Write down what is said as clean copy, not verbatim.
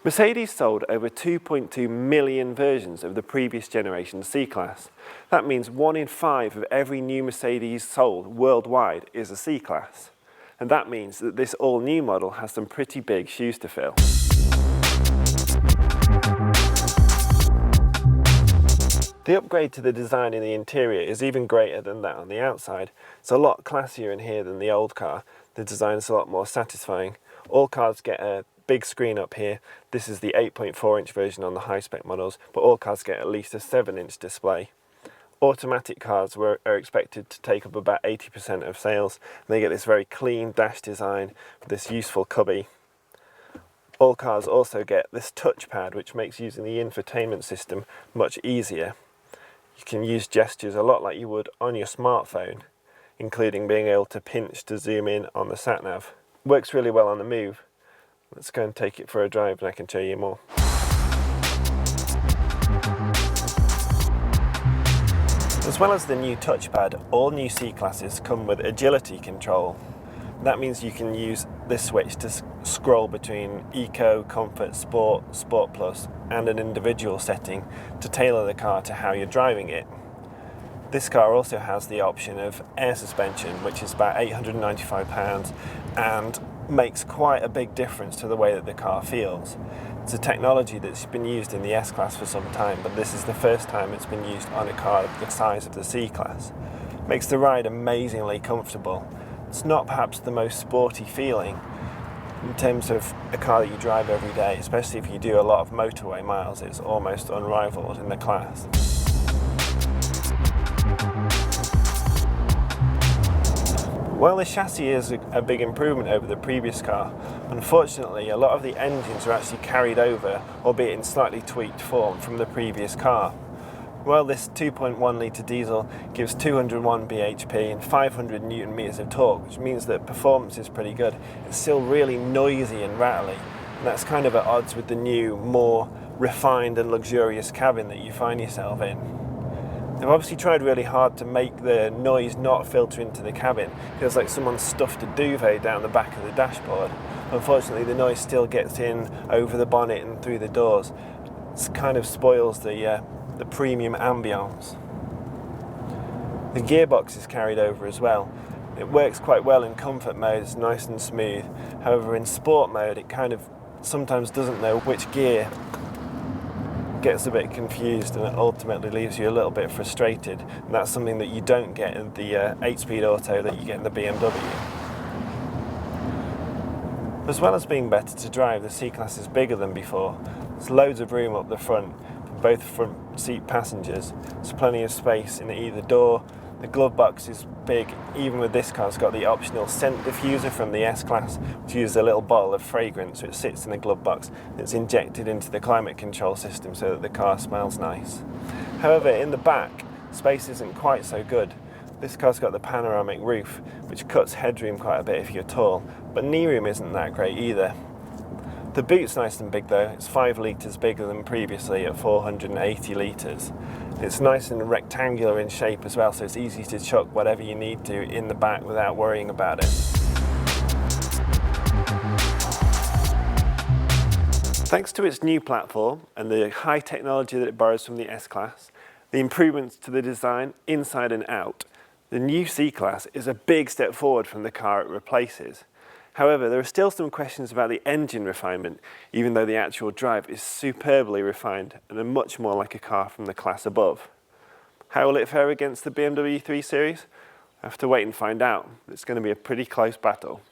Mercedes sold over 2.2 million versions of the previous generation C-Class. That means 1 in 5 of every new Mercedes sold worldwide is a C-Class. And that means that this all-new model has some pretty big shoes to fill. The upgrade to the design in the interior is even greater than that on the outside. It's a lot classier in here than the old car. The design is a lot more satisfying. All cars get a big screen up here. This is the 8.4-inch version on the high-spec models, but all cars get at least a 7-inch display. Automatic cars are expected to take up about 80% of sales. They get this very clean dash design with this useful cubby. All cars also get this touchpad, which makes using the infotainment system much easier. You can use gestures a lot like you would on your smartphone, including being able to pinch to zoom in on the sat-nav. Works really well on the move. Let's go and take it for a drive and I can show you more. As well as the new touchpad, all new C-Classes come with agility control. That means you can use this switch to scroll between Eco, Comfort, Sport, Sport Plus and an individual setting to tailor the car to how you're driving it. This car also has the option of air suspension, which is about £895 and makes quite a big difference to the way that the car feels. It's a technology that's been used in the S-Class for some time, but this is the first time it's been used on a car the size of the C-Class. Makes the ride amazingly comfortable. It's not perhaps the most sporty feeling in terms of a car that you drive every day, especially if you do a lot of motorway miles. It's almost unrivaled in the class. While the chassis is a big improvement over the previous car, unfortunately a lot of the engines are actually carried over, albeit in slightly tweaked form, from the previous car. While this 2.1 litre diesel gives 201 bhp and 500 newton meters of torque, which means that performance is pretty good, it's still really noisy and rattly, and that's kind of at odds with the new, more refined and luxurious cabin that you find yourself in. They've obviously tried really hard to make the noise not filter into the cabin. It feels like someone stuffed a duvet down the back of the dashboard. Unfortunately, the noise still gets in over the bonnet and through the doors. It kind of spoils the premium ambience. The gearbox is carried over as well. It works quite well in comfort mode, it's nice and smooth. However, in sport mode, it kind of sometimes doesn't know which gear. Gets a bit confused and it ultimately leaves you a little bit frustrated, and that's something that you don't get in the 8-speed auto that you get in the BMW. As well as being better to drive, the C-Class is bigger than before. There's loads of room up the front for both front seat passengers. There's plenty of space in either door. The glove box is big. Even with this car, it's got the optional scent diffuser from the S-Class, which uses a little bottle of fragrance which sits in the glove box. It's injected into the climate control system so that the car smells nice. However, in the back, space isn't quite so good. This car's got the panoramic roof, which cuts headroom quite a bit if you're tall, but knee room isn't that great either. The boot's nice and big though. It's 5 litres bigger than previously at 480 litres. It's nice and rectangular in shape as well, so it's easy to chuck whatever you need to in the back without worrying about it. Thanks to its new platform and the high technology that it borrows from the S-Class, the improvements to the design inside and out, the new C-Class is a big step forward from the car it replaces. However, there are still some questions about the engine refinement, even though the actual drive is superbly refined and much more like a car from the class above. How will it fare against the BMW 3 Series? I have to wait and find out. It's going to be a pretty close battle.